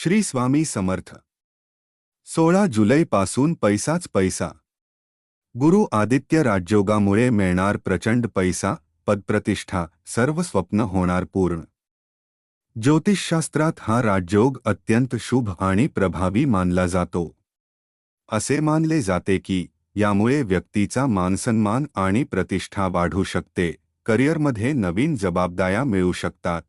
श्री स्वामी समर्थ. 16 जुलैपासून पैसाच पैसा. गुरु आदित्य राजयोगामुळे मिळणार प्रचंड पैसा, पदप्रतिष्ठा, सर्व स्वप्न होणार पूर्ण. ज्योतिषशास्त्रात हा राजयोग अत्यंत शुभ आणि प्रभावी मानला जातो. असे मानले जाते की यामुळे व्यक्तीचा मानसन्मान आणि प्रतिष्ठा वाढू शकते, करिअरमध्ये नवीन जबाबदाऱ्या मिळू शकतात.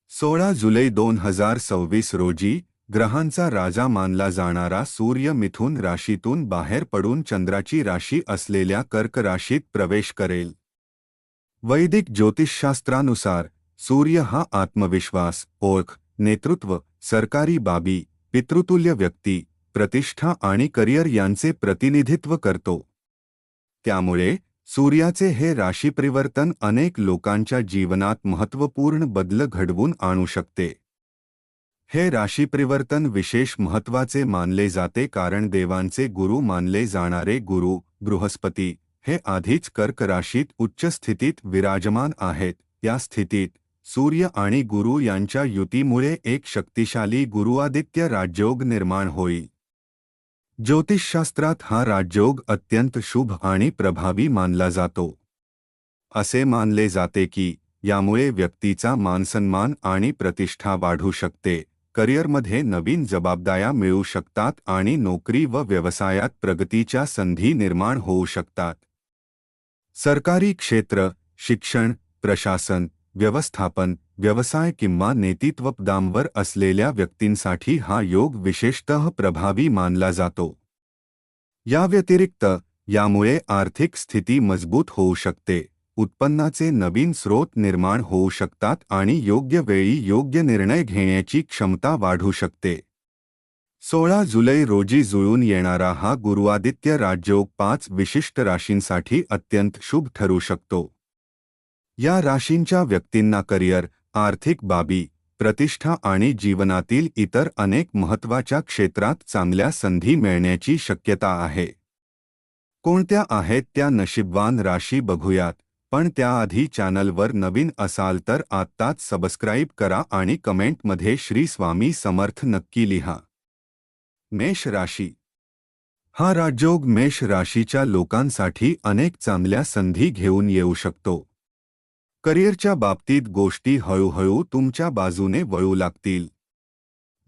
16 जुलै 2026 रोजी ग्रहांचा राजा मानला जाणारा सूर्य मिथुन राशीतून बाहेर पडून चंद्राची राशी असलेल्या कर्क राशीत प्रवेश करेल. वैदिक ज्योतिषशास्त्रानुसार सूर्य हा आत्मविश्वास, ओळख, नेतृत्व, सरकारी बाबी, पितृतुल्य व्यक्ती, प्रतिष्ठा आणि करिअर यांचे प्रतिनिधित्व करतो. त्यामुळे सूर्याचे हे राशीपरिवर्तन अनेक लोकांच्या जीवनात महत्त्वपूर्ण बदल घडवून आणू शकते. हे राशीपरिवर्तन विशेष महत्त्वाचे मानले जाते कारण देवांचे गुरु मानले जाणारे गुरु बृहस्पती हे आधीच कर्क राशीत उच्च स्थितीत विराजमान आहेत. या स्थितीत सूर्य आणि गुरु यांच्या युतीमुळे एक शक्तिशाली गुरुआदित्य राजयोग निर्माण होईल. ज्योतिषशास्त्रात हा राजयोग अत्यंत शुभ आणि प्रभावी मानला जातो. असे मानले जाते की यामुळे व्यक्तीचा मानसन्मान आणि प्रतिष्ठा वाढू शकते, करिअरमध्ये नवीन जबाबदाऱ्या मिळू शकतात आणि नोकरी व व्यवसायात प्रगतीच्या संधी निर्माण होऊ शकतात. सरकारी क्षेत्र, शिक्षण, प्रशासन, व्यवस्थापन, व्यवसाय किंवा नेतृत्वपदांवर असलेल्या व्यक्तींसाठी हा योग विशेषतः प्रभावी मानला जातो. या व्यतिरिक्त यामुळे आर्थिक स्थिती मजबूत होऊ शकते, उत्पन्नाचे नवीन स्रोत निर्माण होऊ शकतात आणि योग्य वेळी योग्य निर्णय घेण्याची क्षमता वाढू शकते. 16 जुलै रोजी जुळून येणारा हा गुरुआदित्य राजयोग 5 विशिष्ट राशींसाठी अत्यंत शुभ ठरू शकतो. या राशींच्या व्यक्तींना करिअर, आर्थिक बाबी, प्रतिष्ठा आणि जीवनातील इतर अनेक महत्त्वाच्या क्षेत्रात चांगल्या संधी मिळण्याची शक्यता आहे. कोणत्या आहेत त्या नशीबवान राशी बघूयात, पण त्याआधी चॅनलवर नवीन असाल तर आत्ताच सबस्क्राईब करा आणि कमेंटमध्ये श्री स्वामी समर्थ नक्की लिहा. मेष राशी. हा राजयोग मेष राशीच्या लोकांसाठी अनेक चांगल्या संधी घेऊन येऊ शकतो. करिअरच्या बाबतीत गोष्टी हळूहळू तुमच्या बाजूने वळू लागतील.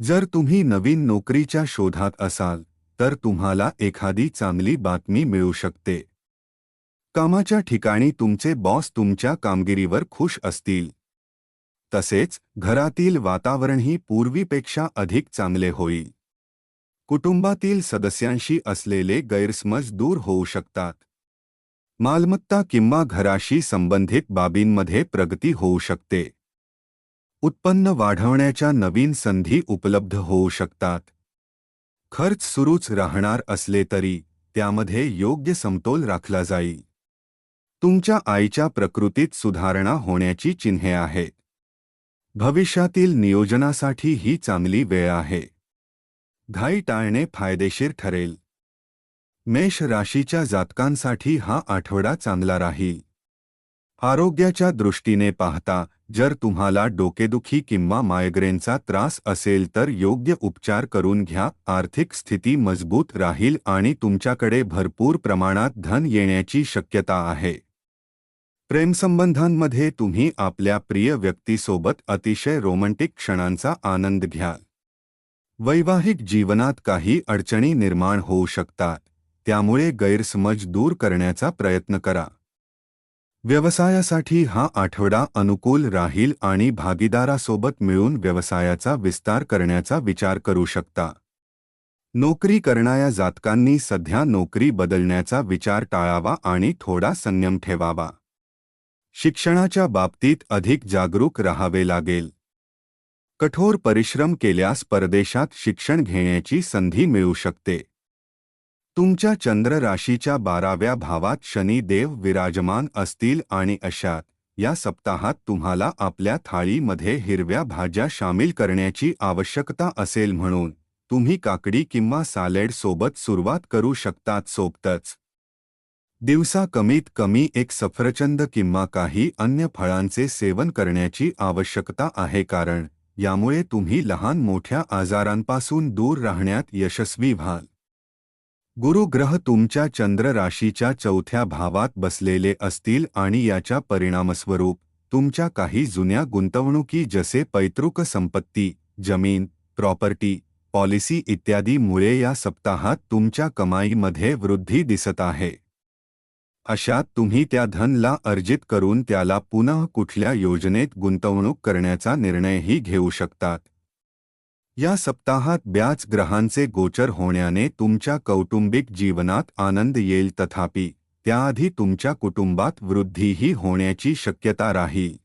जर तुम्ही नवीन नोकरीच्या शोधात असाल तर तुम्हाला एखादी चांगली बातमी मिळू शकते. कामाच्या ठिकाणी तुमचे बॉस तुमच्या कामगिरीवर खुश असतील. तसेच घरातील वातावरणही पूर्वीपेक्षा अधिक चांगले होईल. कुटुंबातील सदस्यांशी असलेले गैरसमज दूर होऊ शकतात. मालमत्ता किंवा घराशी संबंधित बाबींमध्ये प्रगती होऊ शकते. उत्पन्न वाढवण्याच्या नवीन संधी उपलब्ध होऊ शकतात. खर्च सुरूच राहणार असले तरी त्यामध्ये योग्य समतोल राखला जाईल. तुमच्या आईच्या प्रकृतीत सुधारणा होण्याची चिन्हे आहेत. भविष्यातील नियोजनासाठी ही चांगली वेळ आहे. घाई टाळणे फायदेशीर ठरेल. मेष राशीच्या जातकांसाठी हा आठवडा चांगला राहील. आरोग्याच्या दृष्टीने पाहता जर तुम्हाला डोकेदुखी किंवा मायग्रेनचा त्रास असेल तर योग्य उपचार करून घ्या. आर्थिक स्थिती मजबूत राहील आणि तुमच्याकडे भरपूर प्रमाणात धन येण्याची शक्यता आहे. प्रेमसंबंधांमध्ये तुम्ही आपल्या प्रिय व्यक्तीसोबत अतिशय रोमँटिक क्षणांचा आनंद घ्याल. वैवाहिक जीवनात काही अडचणी निर्माण होऊ शकतात, त्यामुळे गैरसमज दूर करण्याचा प्रयत्न करा. व्यवसायासाठी हा आठवडा अनुकूल राहील आणि भागीदारासोबत मिळून व्यवसायाचा विस्तार करण्याचा विचार करू शकता. नोकरी करणाऱ्या जातकांनी सध्या नोकरी बदलण्याचा विचार टाळावा आणि थोडा संयम ठेवावा. शिक्षणाच्या बाबतीत अधिक जागरूक राहावे लागेल. कठोर परिश्रम केल्यास परदेशात शिक्षण घेण्याची संधी मिळू शकते. तुमच्या चंद्र राशीच्या 12व्या भावात शनी देव विराजमान असतील आणि अशात या सप्ताहात तुम्हाला आपल्या थाळीमध्ये हिरव्या भाज्या शामिल करण्याची आवश्यकता असेल म्हणून तुम्ही काकडी किंवा सॅलड सोबत सुरुवात करू शकतात. सोबतच दिवसा कमीत कमी एक सफरचंद किंवा काही अन्य फळांचे सेवन करण्याची आवश्यकता आहे कारण यामुळे तुम्ही लहान मोठ्या आजारांपासून दूर राहण्यात यशस्वी व्हाल. गुरु ग्रह तुमच्या चंद्र राशीच्या चौथ्या भावात बसलेले असतील आणि याच्या परिणामस्वरूप तुमच्या काही जुन्या गुंतवणुकी जसे पैतृक संपत्ती, जमीन, प्रॉपर्टी, पॉलिसी इत्यादी मुळे या सप्ताहात तुमच्या कमाईमध्ये वृद्धी दिसत आहे. अशात तुम्ही त्या धनला अर्जित करून त्याला पुनः कुठल्या योजनेत गुंतवणूक करण्याचा निर्णयही घेऊ शकतात. या सप्ताहात ब्याच ग्रहांचे गोचर होण्याने तुमच्या कौटुंबिक जीवनात आनंद येईल, तथापि त्याआधी तुमच्या कुटुंबात वृद्धीही होण्याची शक्यता राहील.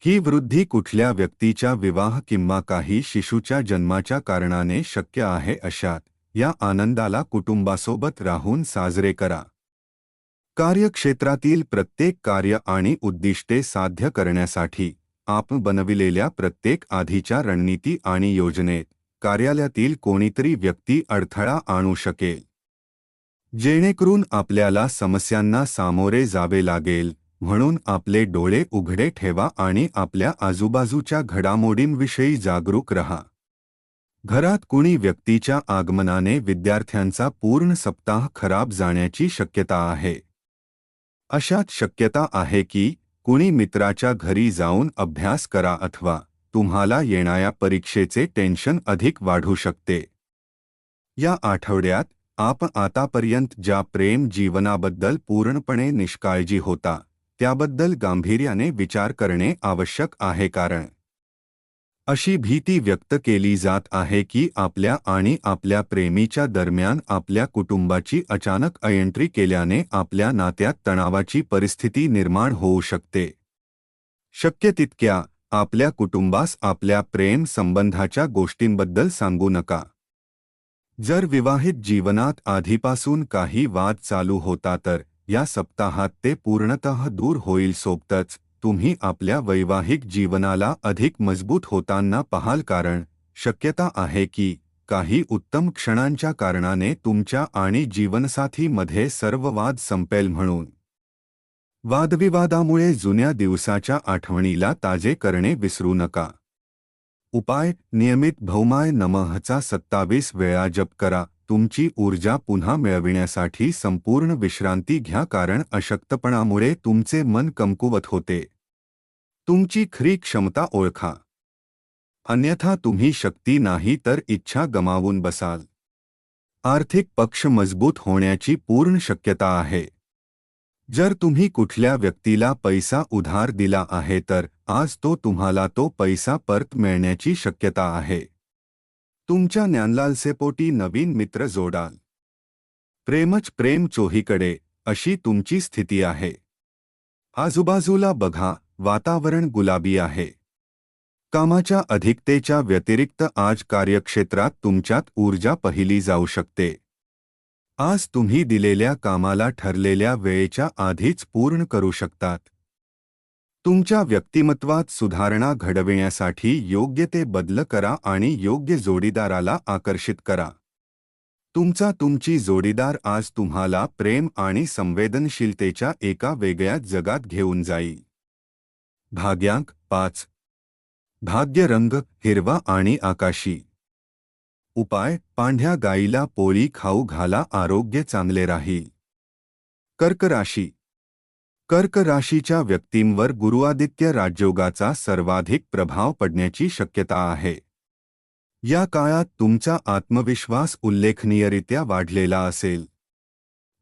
ही वृद्धी कुठल्या व्यक्तीच्या विवाह किंवा काही शिशुच्या जन्माच्या कारणाने शक्य आहे. अशात या आनंदाला कुटुंबासोबत राहून साजरे करा. कार्यक्षेत्रातील प्रत्येक कार्य आणि उद्दिष्टे साध्य करण्यासाठी आपण बनविलेल्या प्रत्येक आधीच्या रणनीती आणि योजनेत कार्यालयातील कोणीतरी व्यक्ती अडथळा आणू शकेल, जेणेकरून आपल्याला समस्यांना सामोरे जावे लागेल. म्हणून आपले डोळे उघडे ठेवा आणि आपल्या आजूबाजूच्या घडामोडींविषयी जागरूक रहा. घरात कुणी व्यक्तीच्या आगमनाने विद्यार्थ्यांचा पूर्ण सप्ताह खराब जाण्याची शक्यता आहे. अशात शक्यता आहे की कुणी मित्राच्या घरी जाऊन अभ्यास करा अथवा तुम्हाला येणाऱ्या परीक्षेचे टेन्शन अधिक वाढू शकते. या आठवड्यात आपण आतापर्यंत ज्या प्रेम जीवनाबद्दल पूर्णपणे निष्काळजी होता त्याबद्दल गांभीर्याने विचार करणे आवश्यक आहे, कारण अशी भीती व्यक्त केली जात आहे की आपल्या आणि आपल्या प्रेमीच्या दरम्यान आपल्या कुटुंबाची अचानक एंट्री केल्याने आपल्या नात्यात तणावाची परिस्थिती निर्माण होऊ शकते. शक्य तितक्या आपल्या कुटुंबास आपल्या प्रेम संबंधाच्या गोष्टींबद्दल सांगू नका. जर विवाहित जीवनात आधीपासून काही वाद चालू होता तर या सप्ताहात ते पूर्णतः दूर होईल. सोबतच तुम्ही आपल्या वैवाहिक जीवनाला अधिक मजबूत होताना पाहाल, कारण शक्यता आहे की काही उत्तम क्षणांच्या कारणाने तुमच्या आणि जीवनसाथीमध्ये सर्व वाद संपेल. म्हणून वादविवादामुळे जुन्या दिवसाच्या आठवणीला ताजे करणे विसरू नका. उपाय: नियमित भौमाय नमःचा 27 वेळा जप करा. तुमची ऊर्जा पुन्हा मिळविण्यासाठी संपूर्ण विश्रांती घ्या, कारण अशक्तपणामुळे तुमचे मन कमकुवत होते. तुमची खरी क्षमता ओळखा, अन्यथा तुम्ही शक्ती नाही तर इच्छा गमावून बसाल. आर्थिक पक्ष मजबूत होण्याची पूर्ण शक्यता आहे. जर तुम्ही कुठल्या व्यक्तीला पैसा उधार दिला आहे तर आज तुम्हाला तो पैसा परत मिळण्याची शक्यता आहे. तुमच्या ज्ञानलालसेपोटी नवीन मित्र जोडाल. प्रेम चोहीकडे अशी तुमची स्थिती आहे. आजूबाजूला बघा, वातावरण गुलाबी आहे. कामाच्या अधिकतेच्या व्यतिरिक्त आज कार्यक्षेत्रात तुमच्यात ऊर्जा पाहिली जाऊ शकते. आज तुम्ही दिलेल्या कामाला ठरलेल्या वेळेच्या आधीच पूर्ण करू शकतात. तुमच्या व्यक्तिमत्वात सुधारणा घडविण्यासाठी योग्य ते बदल करा आणि योग्य जोडीदाराला आकर्षित करा. तुमची जोडीदार आज तुम्हाला प्रेम आणि संवेदनशीलतेच्या एका वेगळ्या जगात घेऊन जाईल. भाग्यांक 5. भाग्य रंग हिरवा आणि आकाशी. उपाय: पांढऱ्या गाईला पोळी खाऊ घाला. आरोग्य चांगले राहील. कर्क राशी. कर्क राशीच्या व्यक्तींवर गुरुआदित्य राजयोगाचा सर्वाधिक प्रभाव पडण्याची शक्यता आहे. या काळात तुमचा आत्मविश्वास उल्लेखनीयरित्या वाढलेला असेल.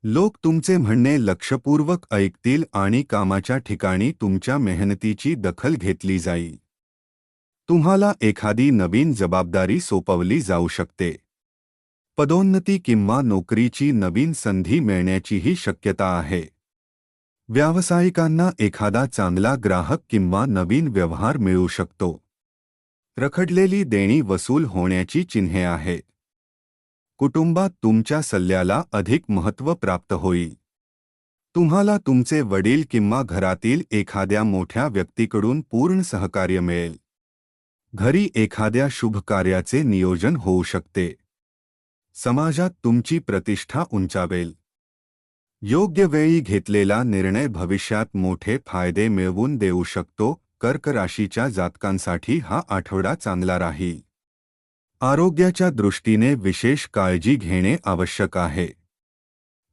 लोक तुमचे म्हणणे लक्षपूर्वक ऐकतील आणि कामाच्या ठिकाणी तुमच्या मेहनतीची दखल घेतली जाईल. तुम्हाला एखादी नवीन जबाबदारी सोपवली जाऊ शकते. पदोन्नती किंवा नोकरीची नवीन संधी मिळण्याचीही शक्यता आहे. व्यावसायिकांना एखादा चांगला ग्राहक किंवा नवीन व्यवहार मिळू शकतो. रखडलेली देणी वसूल होण्याची चिन्हे आहेत. कुटुंबात तुमच्या सल्ल्याला अधिक महत्त्व प्राप्त होईल. तुम्हाला तुमचे वडील किंवा घरातील एखाद्या मोठ्या व्यक्तीकडून पूर्ण सहकार्य मिळेल. घरी एखाद्या शुभ कार्याचे नियोजन होऊ शकते. समाजात तुमची प्रतिष्ठा उंचावेल. योग्य वेळी घेतलेला निर्णय भविष्यात मोठे फायदे मिळवून देऊ शकतो. कर्क राशीच्या जातकांसाठी हा आठवडा चांगला राहील. आरोग्याच्या दृष्टीने विशेष काळजी घेणे आवश्यक आहे.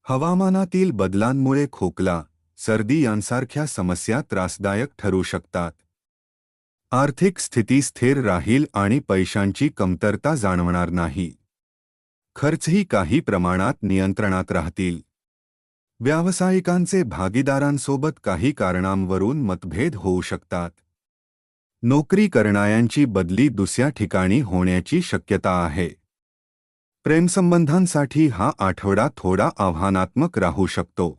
हवामानातील बदलांमुळे खोकला, सर्दी यांसारख्या समस्या त्रासदायक ठरू शकतात. आर्थिक स्थिती स्थिर राहील आणि पैशांची कमतरता जाणवणार नाही. खर्चही काही प्रमाणात नियंत्रणात राहतील. व्यावसायिकांचे भागीदारांसोबत काही कारणांवरून मतभेद होऊ शकतात. नोकरी करणाऱ्यांची बदली दुसऱ्या ठिकाणी होण्याची शक्यता आहे. प्रेमसंबंधांसाठी हा आठवडा थोडा आव्हानात्मक राहू शकतो.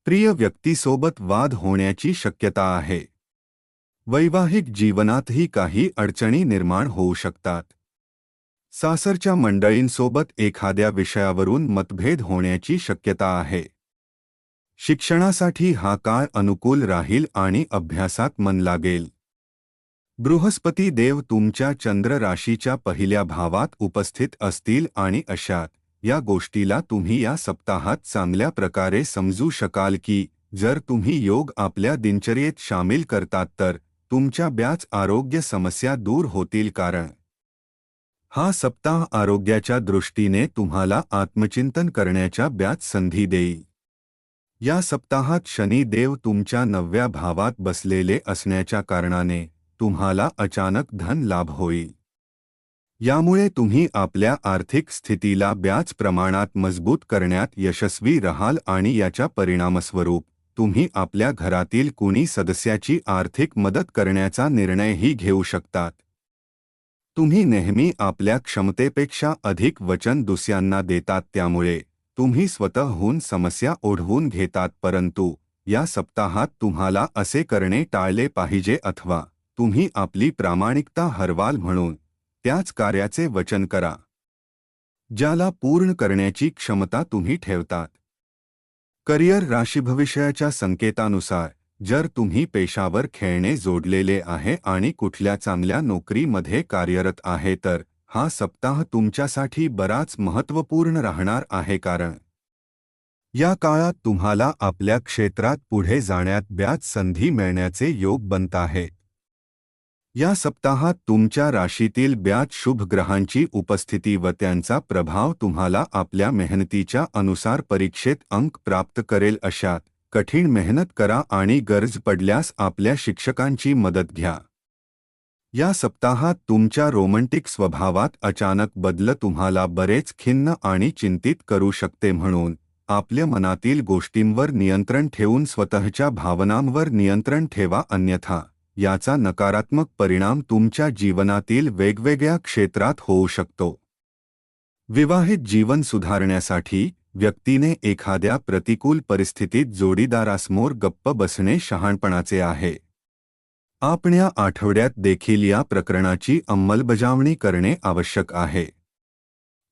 प्रिय व्यक्तीसोबत वाद होण्याची शक्यता आहे. वैवाहिक जीवनातही काही अडचणी निर्माण होऊ शकतात. सासरच्या मंडळींसोबत एखाद्या विषयावरून मतभेद होण्याची शक्यता आहे. शिक्षणासाठी हा काळ अनुकूल राहील आणि अभ्यासात मन लागेल. बृहस्पती देव तुमच्या चंद्र राशीच्या पहिल्या भावात उपस्थित असतील आणि अशात या गोष्टीला तुम्ही या सप्ताहात चांगल्या प्रकारे समजू शकाल की जर तुम्ही योग आपल्या दिनचर्येत शामिल करतात तर तुमच्या बऱ्याच आरोग्य समस्या दूर होतील. कारण हा सप्ताह आरोग्याच्या दृष्टीने तुम्हाला आत्मचिंतन करण्याच्या बऱ्याच संधी देईल. या सप्ताहात शनी देव तुमच्या 9व्या भावात बसलेले असण्याच्या कारणाने तुम्हाला अचानक धन लाभ होईल. यामुळे तुम्ही आपल्या आर्थिक स्थितीला बऱ्याच प्रमाणात मजबूत करण्यात यशस्वी राहाल आणि याच्या परिणामस्वरूप तुम्ही आपल्या घरातील कुणी सदस्याची आर्थिक मदत करण्याचा निर्णयही घेऊ शकतात. तुम्ही नेहमी आपल्या क्षमतेपेक्षा अधिक वचन दुसऱ्यांना देतात, त्यामुळे तुम्ही स्वतःहून समस्या ओढवून घेतात. परंतु या सप्ताहात तुम्हाला असे करणे टाळले पाहिजे अथवा तुम्ही आपली प्रामाणिकता हरवाल. म्हणून त्याच कार्याचे वचन करा ज्याला पूर्ण करण्याची क्षमता तुम्ही ठेवतात. करिअर राशीभविष्याच्या संकेतानुसार जर तुम्ही पेशावर खेळणे जोडलेले आहे आणि कुठल्या चांगल्या नोकरीमध्ये कार्यरत आहे तर हा सप्ताह तुमच्यासाठी बराच महत्त्वपूर्ण राहणार आहे. कारण या काळात तुम्हाला आपल्या क्षेत्रात पुढे जाण्यात बऱ्याच संधी मिळण्याचे योग बनत आहेत. या सप्ताहात तुमच्या राशीतील बऱ्याच शुभ ग्रहांची उपस्थिती व त्यांचा प्रभाव तुम्हाला आपल्या मेहनतीच्या अनुसार परीक्षेत अंक प्राप्त करेल. अशात कठीण मेहनत करा आणि गरज पडल्यास आपल्या शिक्षकांची मदत घ्या. या सप्ताहात तुमच्या रोमॅन्टिक स्वभावात अचानक बदल तुम्हाला बरेच खिन्न आणि चिंतित करू शकते. म्हणून आपल्या मनातील गोष्टींवर नियंत्रण ठेवून स्वतःच्या भावनांवर नियंत्रण ठेवा, अन्यथा याचा नकारात्मक परिणाम तुमच्या जीवनातील वेगवेगळ्या क्षेत्रात होऊ शकतो. विवाहित जीवन सुधारण्यासाठी व्यक्तीने एखाद्या प्रतिकूल परिस्थितीत जोडीदारासमोर गप्प बसणे शहाणपणाचे आहे. आपण या आठवड्यात देखील या प्रकरणाची अंमलबजावणी करणे आवश्यक आहे.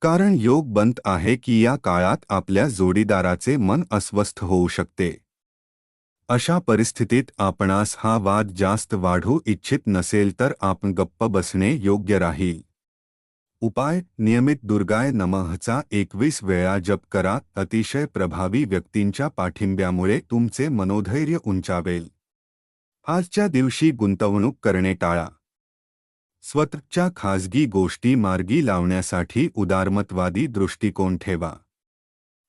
कारण योग बनत आहे की या काळात आपल्या जोडीदाराचे मन अस्वस्थ होऊ शकते. अशा परिस्थितीत आपणास हा वाद जास्त वाढू इच्छित नसेल तर आपण गप्प बसणे योग्य राहील. उपाय: नियमित दुर्गाय नमःचा 21 वेळा जप करा. अतिशय प्रभावी व्यक्तींच्या पाठिंब्यामुळे तुमचे मनोधैर्य उंचावेल. आजच्या दिवशी गुंतवणूक करणे टाळा. स्वतःच्या खाजगी गोष्टी मार्गी लावण्यासाठी उदारमतवादी दृष्टिकोन ठेवा.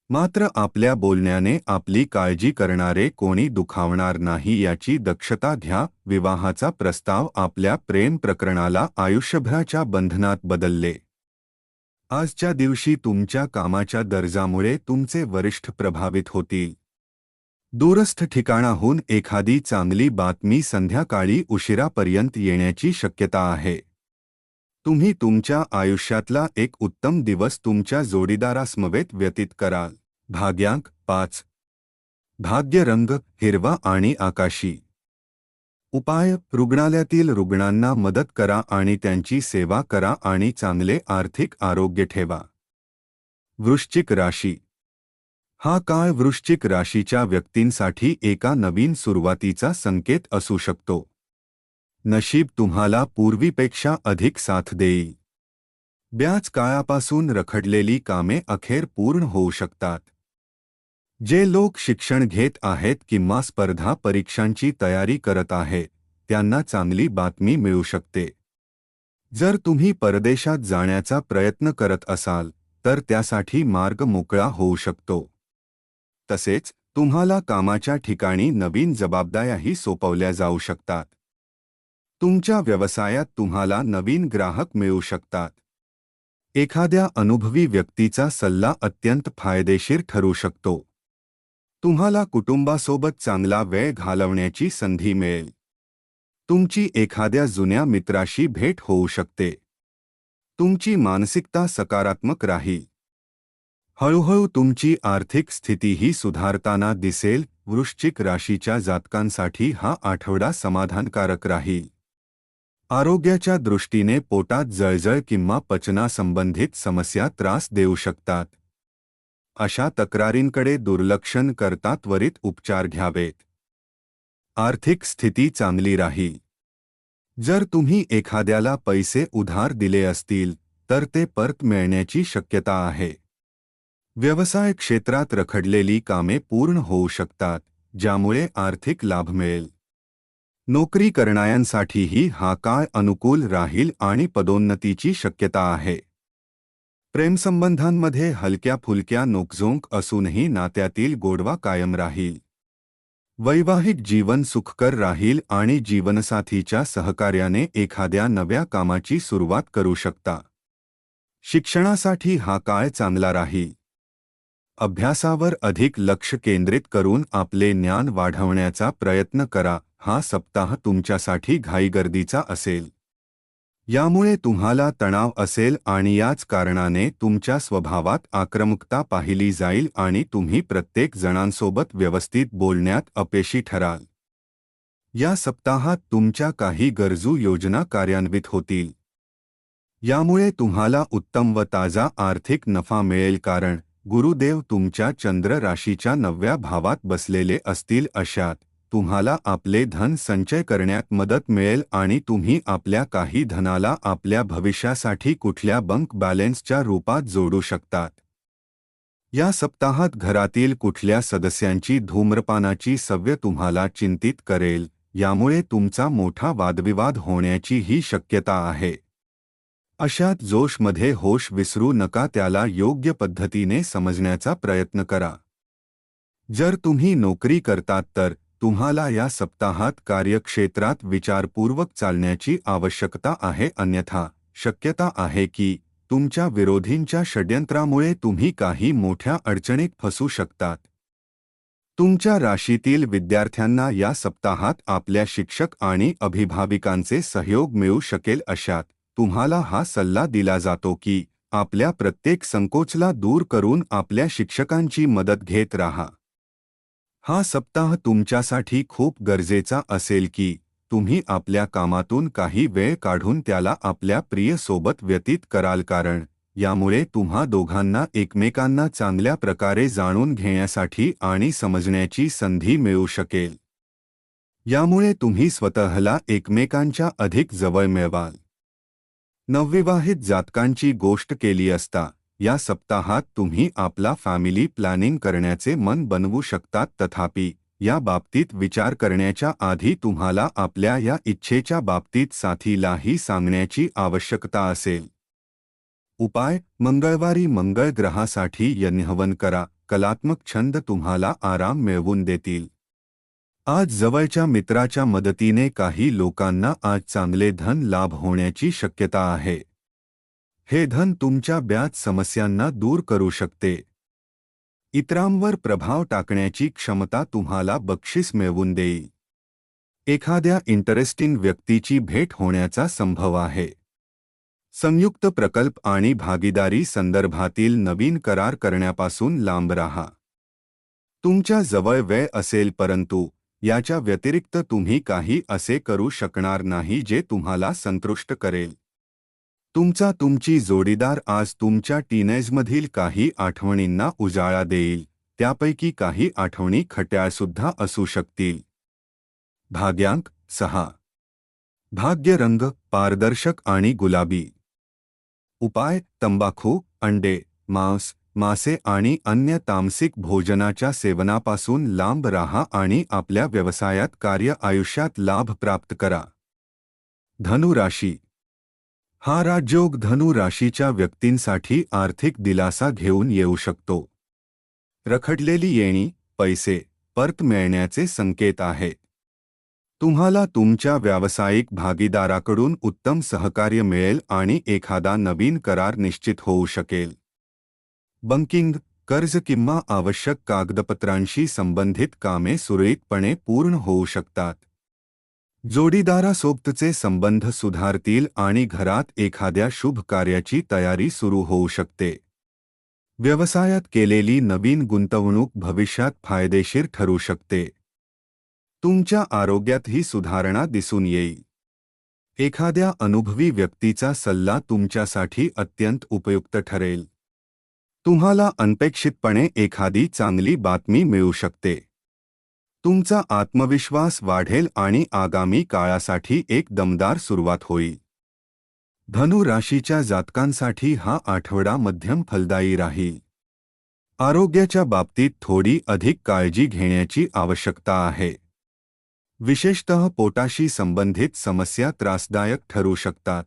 मात्र आपल्या बोलण्याने आपली काळजी करणारे कोणी दुखावणार नाही याची दक्षता घ्या. विवाहाचा प्रस्ताव आपल्या प्रेम प्रकरणाला आयुष्यभराच्या बंधनात बदलले. आजच्या दिवशी तुमच्या कामाच्या दर्जामुळे तुमचे वरिष्ठ प्रभावित होतील. दूरस्थ ठिकाणाहून एखादी चांगली बातमी संध्याकाळी उशिरापर्यंत येण्याची शक्यता आहे. तुम्ही तुमच्या आयुष्यातला एक उत्तम दिवस तुमच्या जोडीदारासमवेत व्यतीत कराल. भाग्यांक 5. भाग्य रंग हिरवा आणि आकाशी. उपाय: रुग्णालयातील रुग्णांना मदत करा आणि त्यांची सेवा करा आणि चांगले आर्थिक आरोग्य ठेवा. वृश्चिक राशी. हा काळ वृश्चिक राशीच्या व्यक्तींसाठी एका नवीन सुरुवातीचा संकेत असू शकतो. नशीब तुम्हाला पूर्वीपेक्षा अधिक साथ देईल. बऱ्याच काळापासून रखडलेली कामे अखेर पूर्ण होऊ शकतात. जे लोक शिक्षण घेत आहेत किंवा स्पर्धा परीक्षांची तयारी करत आहेत त्यांना चांगली बातमी मिळू शकते. जर तुम्ही परदेशात जाण्याचा प्रयत्न करत असाल तर त्यासाठी मार्ग मोकळा होऊ शकतो. तसेच तुम्हाला कामाच्या ठिकाणी नवीन जबाबदाऱ्याही सोपवल्या जाऊ शकतात. तुमच्या व्यवसायात तुम्हाला नवीन ग्राहक मिळू शकतात. एखाद्या अनुभवी व्यक्तीचा सल्ला अत्यंत फायदेशीर ठरू शकतो. तुम्हाला कुटुंबासोबत चांगला वेळ घालवण्याची संधी मिळेल. तुमची एखाद्या जुन्या मित्राशी भेट होऊ शकते. तुमची मानसिकता सकारात्मक राहील. हळूहळू तुमची आर्थिक स्थितीही सुधारताना दिसेल. वृश्चिक राशीच्या जातकांसाठी हा आठवडा समाधानकारक राहील. आरोग्याच्या दृष्टीने पोटात जळजळ किंवा पचनासंबंधित समस्या त्रास देऊ शकतात. अशा तक्रारींकडे दुर्लक्ष करता त्वरित उपचार घ्यावेत. आर्थिक स्थिती चांगली राहील. जर तुम्ही एखाद्याला पैसे उधार दिले असतील तर ते परत मिळण्याची शक्यता आहे. व्यवसाय क्षेत्रात रखडलेली कामे पूर्ण होऊ शकतात, ज्यामुळे आर्थिक लाभ मिळेल. नोकरी करणाऱ्यांसाठीही हा काळ अनुकूल राहील आणि पदोन्नतीची शक्यता आहे. प्रेमसंबंधांमध्ये हलक्या फुलक्या नोकझोंक असूनही नात्यातील गोडवा कायम राहील. वैवाहिक जीवन सुखकर राहील आणि जीवनसाथीच्या सहकार्याने एखाद्या नव्या कामाची सुरुवात करू शकता. शिक्षणासाठी हा काळ चांगला राहील. अभ्यासावर अधिक लक्ष केंद्रित करून आपले ज्ञान वाढवण्याचा प्रयत्न करा. हा सप्ताह तुमच्यासाठी घाईगर्दीचा असेल. यामुळे तुम्हाला तणाव असेल आणि याच कारणाने तुमच्या स्वभावात आक्रमकता पाहिली जाईल आणि तुम्ही प्रत्येक जणांसोबत व्यवस्थित बोलण्यात अपयशी ठराल. या सप्ताहात तुमच्या काही गरजू योजना कार्यान्वित होतील. यामुळे तुम्हाला उत्तम व ताजा आर्थिक नफा मिळेल कारण गुरुदेव तुमच्या चंद्र राशीच्या 9व्या भावात बसलेले असतील. अशात तुम्हाला आपले धन संचय करण्यात मदत मिळेल आणि तुम्ही आपल्या काही धनाला आपल्या भविष्यासाठी कुठल्या बँक बॅलन्सच्या रूपात जोडू शकतात. या सप्ताहात घरातील कुठल्या सदस्यांची धूम्रपानाची सवय तुम्हाला चिंतित करेल. यामुळे तुमचा मोठा वादविवाद होण्याची ही शक्यता आहे. अशात जोशमध्ये होश विसरू नका. त्याला योग्य पद्धतीने समजण्याचा प्रयत्न करा. जर तुम्ही नोकरी करतात तर तुम्हाला या सप्ताहात कार्यक्षेत्रात विचारपूर्वक चालण्याची आवश्यकता आहे. अन्यथा शक्यता आहे की तुमच्या विरोधींच्या षड्यंत्रामुळे तुम्ही काही मोठ्या अडचणीत फसू शकतात. तुमच्या राशीतील विद्यार्थ्यांना या सप्ताहात आपल्या शिक्षक आणि अभिभावकांचे सहयोग मिळू शकेल. अशात तुम्हाला हा सल्ला दिला जातो की आपल्या प्रत्येक संकोचला दूर करून आपल्या शिक्षकांची मदत घेत राहा. हा सप्ताह तुमच्यासाठी खूप गरजेचा असेल की तुम्ही आपल्या कामातून काही वेळ काढून त्याला आपल्या प्रिय सोबत व्यतीत कराल कारण यामुळे तुम्हा दोघांना एकमेकांना चांगल्या प्रकारे जाणून घेण्यासाठी आणि समजण्याची संधी मिळू शकेल. यामुळे तुम्ही स्वतःला एकमेकांच्या अधिक जवळ मिळवाल. नवविवाहित जातकांची गोष्ट केली असता या सप्ताहात तुम्ही आपला फॅमिली प्लॅनिंग करण्याचे मन बनवू शकतात. तथापि या बाबतीत विचार करण्याच्या आधी तुम्हाला आपल्या या इच्छेच्या बाबतीत साथीलाही सांगण्याची आवश्यकता असेल. उपाय: मंगळवारी मंगळ ग्रहासाठी यज्ञहवन करा. कलात्मक छंद तुम्हाला आराम मिळवून देतील. आज जवळच्या मित्राच्या मदतीने काही लोकांना आज चांगले धन लाभ होण्याची शक्यता आहे. हे धन तुमच्या ब्याज समस्यांना दूर करू शकते. इतरांवर प्रभाव टाकण्याची क्षमता तुम्हाला बक्षीस मिळवून देईल. एखाद्या इंटरेस्टिंग व्यक्तीची भेट होण्याचा संभव आहे. संयुक्त प्रकल्प आणि भागीदारी संदर्भातील नवीन करार करण्यापासून लांब राहा. तुमच्या जवळ वेळ असेल परंतु याच्या व्यतिरिक्त तुम्ही काही असे करू शकणार नाही जे तुम्हाला संतुष्ट करेल. तुमची जोडीदार आज तुमच्या टीनेजमधील काही आठवणींना उजाळा देईल. त्यापैकी काही आठवणी खट्याळसुद्धा असू शकतील. भाग्यांक 6. भाग्य रंग पारदर्शक आणि गुलाबी. उपाय: तंबाखू, अंडे, मांस, मासे आणि अन्य तामसिक भोजनाच्या सेवनापासून लांब राहा आणि आपल्या व्यवसायात कार्य आयुष्यात लाभ प्राप्त करा. धनु राशी. हा राजयोग धनु राशीच्या व्यक्तींसाठी आर्थिक दिलासा घेऊन येऊ शकतो. रखडलेली येणी, पैसे परत मिळण्याचे संकेत आहे. तुम्हाला तुमच्या व्यावसायिक भागीदाराकडून उत्तम सहकार्य मिळेल आणि एखादा नवीन करार निश्चित होऊ शकेल. बँकिंग, कर्ज किंवा आवश्यक कागदपत्रांशी संबंधित कामे सुरळीतपणे पूर्ण होऊ शकतात. जोडीदारासोबतचे संबंध सुधारतील आणि घरात एखाद्या शुभ कार्याची तयारी सुरू होऊ शकते. व्यवसायात केलेली नवीन गुंतवणूक भविष्यात फायदेशीर ठरू शकते. तुमच्या आरोग्यातही सुधारणा दिसून येईल. एखाद्या अनुभवी व्यक्तीचा सल्ला तुमच्यासाठी अत्यंत उपयुक्त ठरेल. तुम्हाला अनपेक्षितपणे एखादी चांगली बातमी मिळू शकते. तुमचा आत्मविश्वास वाढेल आणि आगामी काळासाठी एक दमदार सुरुवात होईल. धनु राशीच्या जातकांसाठी हा आठवडा मध्यम फलदायी राहील. आरोग्याच्या बाबतीत थोडी अधिक काळजी घेण्याची आवश्यकता आहे. विशेषतः पोटाशी संबंधित समस्या त्रासदायक ठरू शकतात.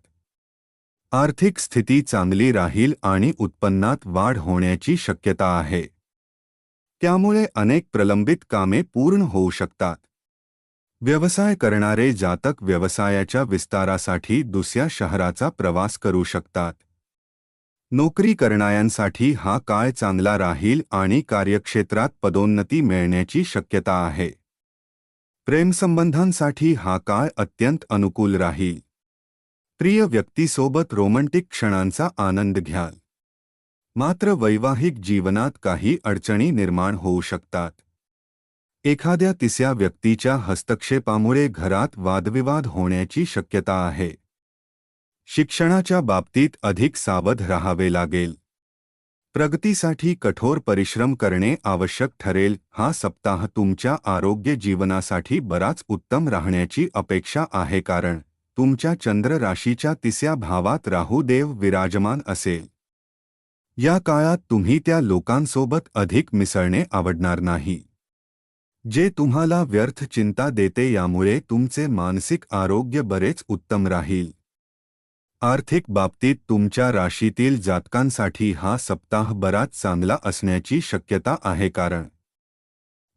आर्थिक स्थिती चांगली राहील आणि उत्पन्नात वाढ होण्याची शक्यता आहे. त्यामुळे अनेक प्रलंबित कामे पूर्ण होऊ शकतात. व्यवसाय करणारे जातक व्यवसायाच्या विस्तारासाठी दुसऱ्या शहराचा प्रवास करू शकतात. नोकरी करणाऱ्यांसाठी हा काळ चांगला राहील आणि कार्यक्षेत्रात पदोन्नती मिळण्याची शक्यता आहे. प्रेमसंबंधांसाठी हा काळ अत्यंत अनुकूल राहील. प्रिय व्यक्तीसोबत रोमँटिक क्षणांचा आनंद घ्याल. मात्र वैवाहिक जीवनात काही अडचणी निर्माण होऊ शकतात. एखाद्या तिसऱ्या व्यक्तीच्या हस्तक्षेपामुळे घरात वादविवाद होण्याची शक्यता आहे. शिक्षणाच्या बाबतीत अधिक सावध राहावे लागेल. प्रगतीसाठी कठोर परिश्रम करणे आवश्यक ठरेल. हा सप्ताह तुमच्या आरोग्य जीवनासाठी बराच उत्तम राहण्याची अपेक्षा आहे, कारण तुमच्या चंद्र राशीच्या तिसऱ्या भावात राहू देव विराजमान असेल. या काळात तुम्ही त्या लोकांसोबत अधिक मिसळणे आवडणार नाही, जे तुम्हाला व्यर्थ चिंता देते. यामुळे तुमचे मानसिक आरोग्य बरेच उत्तम राहील. आर्थिक बाबतीत तुमच्या राशीतील जातकांसाठी हा सप्ताह बराच चांगला असण्याची शक्यता आहे, कारण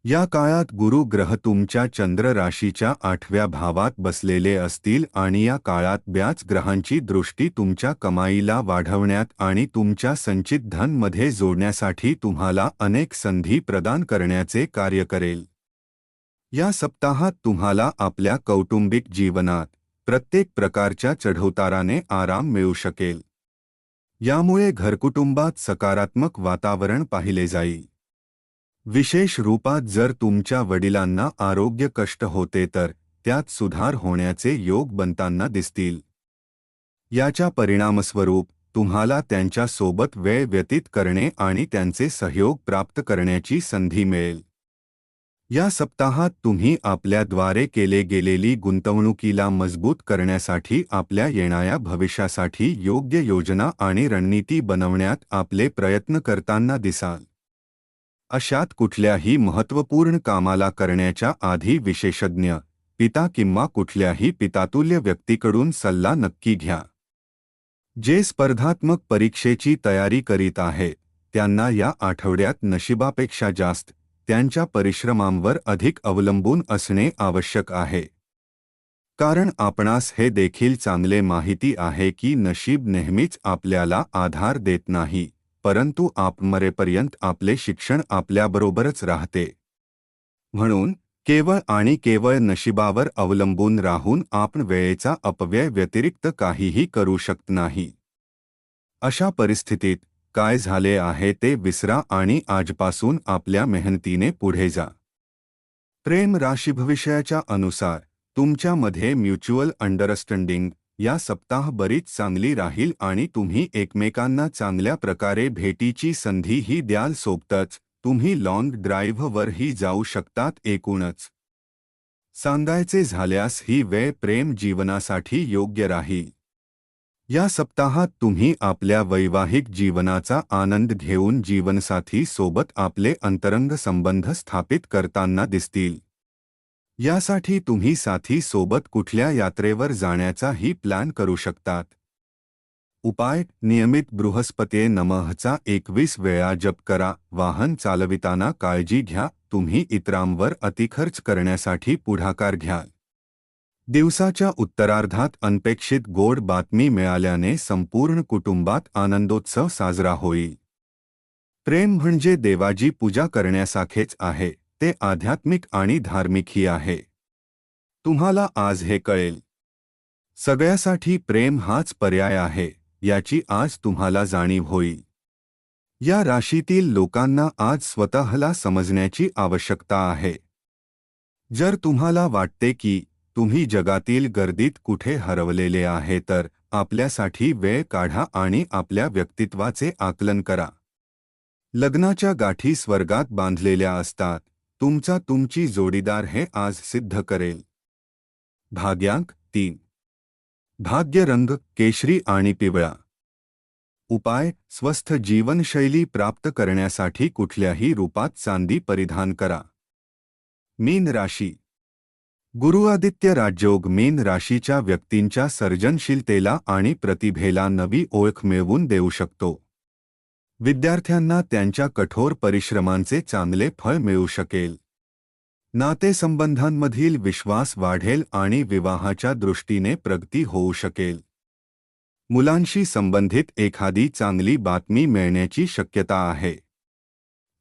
या काळात गुरु ग्रह तुमच्या चंद्र राशीच्या 8व्या भावात बसलेले असतील आणि या काळात ब्याज ग्रहांची दृष्टी तुमच्या कमाईला वाढवण्यात आणि तुमच्या संचित धन मध्ये जोडण्यासाठी तुम्हाला अनेक संधी प्रदान करण्याचे कार्य करेल. या सप्ताहात तुम्हाला आपल्या कौटुंबिक जीवनात प्रत्येक प्रकारच्या चढउताराने आराम मिळू शकेल. यामुळे घरकुटुंबात सकारात्मक वातावरण पाहिले जाईल. विशेष रूपात जर तुमच्या वडिलांना आरोग्य कष्ट होते तर त्यात सुधार होण्याचे योग बनताना दिसतील. याच्या परिणामस्वरूप तुम्हाला त्यांच्या सोबत वेळ व्यतीत करणे आणि त्यांचे सहयोग प्राप्त करण्याची संधी मिळेल. या सप्ताहात तुम्ही आपल्याद्वारे केले गेलेली गुंतवणुकीला मजबूत करण्यासाठी आपल्या येणाऱ्या भविष्यासाठी योग्य योजना आणि रणनीती बनवण्यात आपले प्रयत्न करताना दिसाल. अशात कुठल्याही महत्त्वपूर्ण कामाला करण्याच्या आधी विशेषज्ञ, पिता किंवा कुठल्याही पितातुल्य व्यक्तीकडून सल्ला नक्की घ्या. जे स्पर्धात्मक परीक्षेची तयारी करीत आहेत त्यांना या आठवड्यात नशिबापेक्षा जास्त त्यांच्या परिश्रमांवर अधिक अवलंबून असणे आवश्यक आहे. कारण आपणास हे देखील चांगले माहिती आहे की नशीब नेहमीच आपल्याला आधार देत नाही, परंतु मरेपर्यंत आपले शिक्षण आपल्याबरोबरच राहते. म्हणून केवळ आणि केवळ नशिबावर अवलंबून राहून आपण वेळेचा अपव्यय व्यतिरिक्त काहीही करू शकत नाही. अशा परिस्थितीत काय झाले आहे ते विसरा आणि आजपासून आपल्या मेहनतीने पुढे जा. प्रेम राशी भविष्याच्या अनुसार तुमच्यामध्ये म्युच्युअल अंडरस्टँडिंग या सप्ताह बरीच चांगली राहील आणि तुम्ही एकमेकांना चांगल्या प्रकारे भेटीची संधीही द्याल. सोबतच तुम्ही लॉंग ड्राईव्हवरही जाऊ शकतात. एकूणच सांगायचे झाल्यास ही वेळ प्रेम जीवनासाठी योग्य राहील. या सप्ताहात तुम्ही आपल्या वैवाहिक जीवनाचा आनंद घेऊन जीवनसाथी सोबत आपले अंतरंग संबंध स्थापित करताना दिसतील. यासाठी तुम्ही साथी सोबत कुठल्या यात्रेवर जाण्याचाही प्लॅन करू शकतात. उपाय: नियमित बृहस्पती नमःचा 21 वेळा जप करा. वाहन चालविताना काळजी घ्या. तुम्ही इतरांवर अतिखर्च करण्यासाठी पुढाकार घ्याल. दिवसाच्या उत्तरार्धात अनपेक्षित गोड बातमी मिळाल्याने संपूर्ण कुटुंबात आनंदोत्सव साजरा होईल. प्रेम म्हणजे देवाची पूजा करण्यासारखेच आहे. ते आध्यात्मिक आणि धार्मिकही आहे. तुम्हाला आज हे कळेल. सगळ्यासाठी प्रेम हाच पर्याय आहे याची आज तुम्हाला जाणीव होईल. या राशीतील लोकांना आज स्वतःला समजण्याची आवश्यकता आहे. जर तुम्हाला वाटते की तुम्ही जगातील गर्दीत कुठे हरवलेले आहे तर आपल्यासाठी वेळ काढा आणि आपल्या व्यक्तित्वाचे आकलन करा. लग्नाच्या गाठी स्वर्गात बांधलेल्या असतात. तुमची जोडीदार हे आज सिद्ध करेल. भाग्यांक 3. भाग्य रंग केशरी आणि पिवळा. उपाय: स्वस्थ जीवनशैली प्राप्त करण्यासाठी कुठल्याही रूपात चांदी परिधान करा. मीन राशी. गुरु आदित्य राजयोग मीन राशीच्या व्यक्तींच्या सर्जनशीलतेला आणि प्रतिभेला नवी ओळख मिळवून देऊ शकतो. विद्यार्थ्यांना त्यांच्या कठोर परिश्रमांचे चांगले फळ मिळू शकेल. नातेसंबंधांमधील विश्वास वाढेल आणि विवाहाच्या दृष्टीने प्रगती होऊ शकेल. मुलांशी संबंधित एखादी चांगली बातमी मिळण्याची शक्यता आहे.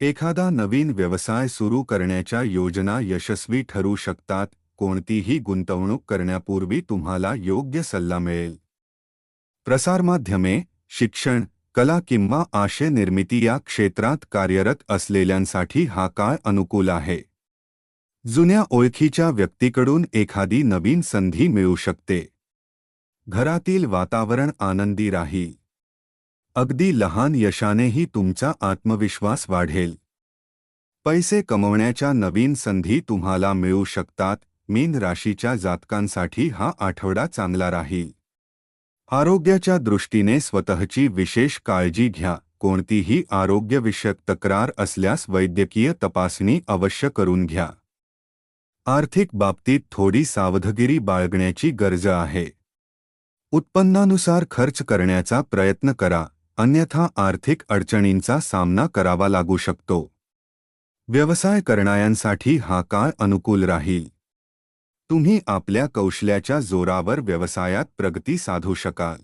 एखादा नवीन व्यवसाय सुरू करण्याच्या योजना यशस्वी ठरू शकतात. कोणतीही गुंतवणूक करण्यापूर्वी तुम्हाला योग्य सल्ला मिळेल. प्रसारमाध्यमे, शिक्षण, कला किंवा आशय निर्मिती या क्षेत्रात कार्यरत असलेल्यांसाठी हा काळ अनुकूल आहे. जुन्या ओळखीच्या व्यक्तीकडून एखादी नवीन संधी मिळू शकते. घरातील वातावरण आनंदी राहील. अगदी लहान यशानेही तुमचा आत्मविश्वास वाढेल. पैसे कमवण्याच्या नवीन संधी तुम्हाला मिळू शकतात. मीन राशीच्या जातकांसाठी हा आठवडा चांगला राहील. आरोग्याच्या दृष्टीने स्वतःची विशेष काळजी घ्या. कोणतीही आरोग्यविषयक तक्रार असल्यास वैद्यकीय तपासणी अवश्य करून घ्या. आर्थिक बाबतीत थोडी सावधगिरी बाळगण्याची गरज आहे. उत्पन्नानुसार खर्च करण्याचा प्रयत्न करा, अन्यथा आर्थिक अडचणींचा सामना करावा लागू शकतो. व्यवसाय करणाऱ्यांसाठी हा काळ अनुकूल राहील. तुम्ही आपल्या कौशल्याच्या जोरावर व्यवसायात प्रगती साधू शकाल.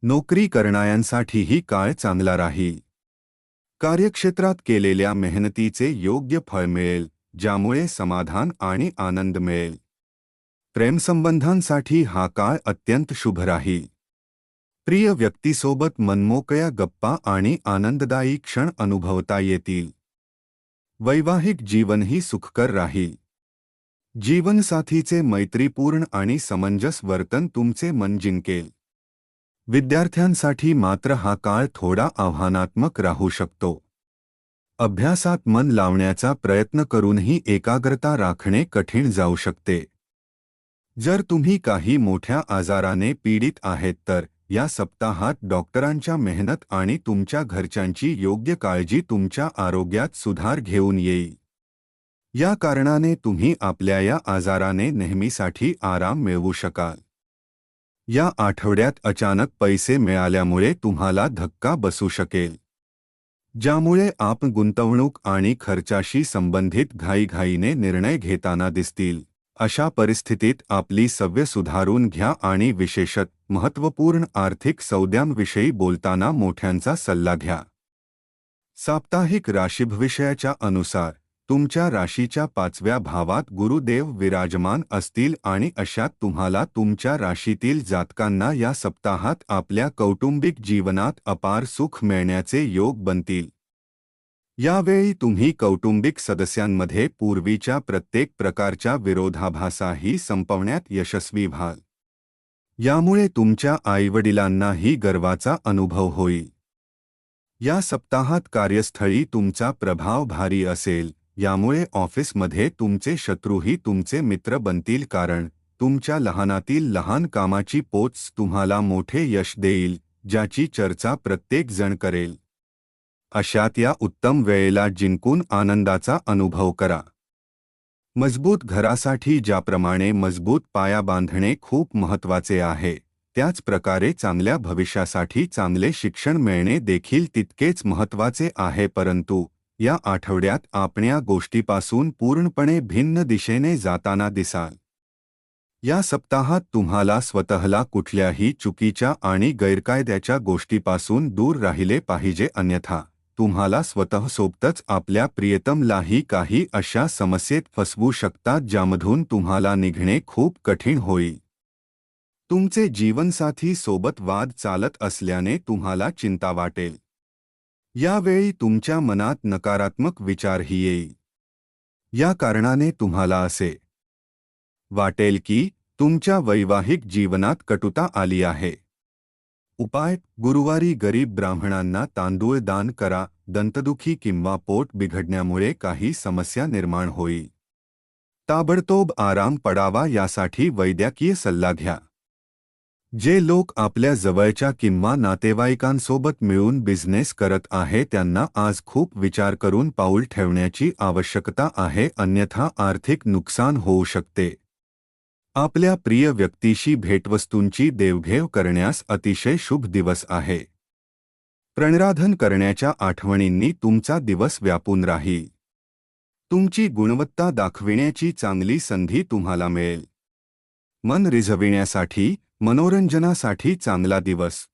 नोकरी करणाऱ्यांसाठीही काळ चांगला राहील. कार्यक्षेत्रात केलेल्या मेहनतीचे योग्य फळ मिळेल, ज्यामुळे समाधान आणि आनंद मिळेल. प्रेमसंबंधांसाठी हा काळ अत्यंत शुभ राहील. प्रिय व्यक्तीसोबत मनमोकळ्या गप्पा आणि आनंददायी क्षण अनुभवता येतील. वैवाहिक जीवनही सुखकर राहील. जीवनसाथीचे मैत्रीपूर्ण आणि समंजस वर्तन तुमचे मन जिंकेल. विद्यार्थ्यांसाठी मात्र हा काळ थोडा आव्हानात्मक राहू शकतो. अभ्यासात मन लावण्याचा प्रयत्न करूनही एकाग्रता राखणे कठीण जाऊ शकते. जर तुम्ही काही मोठ्या आजाराने पीडित आहेत तर या सप्ताहात डॉक्टरांच्या मेहनत आणि तुमच्या घरच्यांची योग्य काळजी तुमच्या आरोग्यात सुधार घेऊन येईल. या कारणाने तुम्ही आपल्या या आजाराने नेहमीसाठी आराम मिळवू शकाल. या आठवड्यात अचानक पैसे मिळाल्यामुळे तुम्हाला धक्का बसू शकेल, ज्यामुळे आपण गुंतवणूक आणि खर्चाशी संबंधित घाईघाईने निर्णय घेताना दिसतील. अशा परिस्थितीत आपली सवय सुधारून घ्या आणि विशेषतः महत्त्वपूर्ण आर्थिक सौद्यांविषयी बोलताना मोठ्यांचा सल्ला घ्या. साप्ताहिक राशीभविष्याच्या अनुसार तुमच्या राशीच्या 5व्या भावात गुरुदेव विराजमान असतील आणि अशात तुम्हाला तुमच्या राशीतील जातकांना या सप्ताहात आपल्या कौटुंबिक जीवनात अपार सुख मिळण्याचे योग बनतील. यावेळी तुम्ही कौटुंबिक सदस्यांमध्ये पूर्वीच्या प्रत्येक प्रकारच्या विरोधाभासाही संपवण्यात यशस्वी व्हाल. यामुळे तुमच्या आईवडिलांनाही गर्वाचा अनुभव होईल. या सप्ताहात कार्यस्थळी तुमचा प्रभाव भारी असेल, यामुळे ऑफिसमध्ये तुमचे शत्रूही तुमचे मित्र बनतील कारण तुमच्या लहानातील लहान कामाची पोच तुम्हाला मोठे यश देईल, ज्याची चर्चा प्रत्येक जण करेल. अशात या उत्तम वेळेला जिंकून आनंदाचा अनुभव करा. मजबूत घरासाठी ज्याप्रमाणे मजबूत पाया बांधणे खूप महत्त्वाचे आहे, त्याच प्रकारे चांगल्या भविष्यासाठी चांगले शिक्षण मिळणे देखील तितकेच महत्त्वाचे आहे. परंतु या आठवड्यात आपण या गोष्टीपासून पूर्णपणे भिन्न दिशेने जाताना दिसाल. या सप्ताहात तुम्हाला स्वतःला कुठल्याही चुकीच्या आणि गैरकायद्याच्या गोष्टीपासून दूर राहिले पाहिजे, अन्यथा तुम्हाला स्वतःसोबतच आपल्या प्रियतमलाही काही अशा समस्येत फसवू शकतात ज्यामधून तुम्हाला निघणे खूप कठीण होईल. तुमचे जीवनसाथी सोबत वाद चालत असल्याने तुम्हाला चिंता वाटेल. यावेळी तुमच्या मनात नकारात्मक विचारही येईल. या कारणाने तुम्हाला असे वाटेल की तुमच्या वैवाहिक जीवनात कटुता आली आहे. उपाय: गुरुवारी गरीब ब्राह्मणांना तांदूळ दान करा. दंतदुखी किंवा पोट बिघडण्यामुळे काही समस्या निर्माण होईल. ताबडतोब आराम पडावा यासाठी वैद्यकीय सल्ला घ्या. जे लोक आपल्या जवळच्या किंवा नातेवाईकांसोबत मिळून बिझनेस करत आहे त्यांना आज खूप विचार करून पाऊल ठेवण्याची आवश्यकता आहे, अन्यथा आर्थिक नुकसान होऊ शकते. आपल्या प्रिय व्यक्तीशी भेटवस्तूंची देवघेव करण्यास अतिशय शुभ दिवस आहे. प्रणराधन करण्याच्या आठवणींनी तुमचा दिवस व्यापून राहील. तुमची गुणवत्ता दाखविण्याची चांगली संधी तुम्हाला मिळेल. मन रिझविण्यासाठी, मनोरंजनासाठी चांगला दिवस.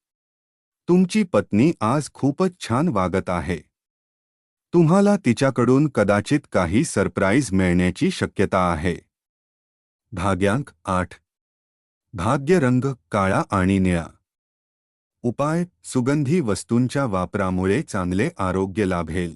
तुमची पत्नी आज खूपच छान वागत आहे. तुम्हाला तिच्याकडून कदाचित काही सरप्राईज मिळण्याची शक्यता आहे. भाग्यांक 8. भाग्य रंग काळा आणि निळा. उपाय: सुगंधी वस्तूंच्या वापरामुळे चांगले आरोग्य लाभेल.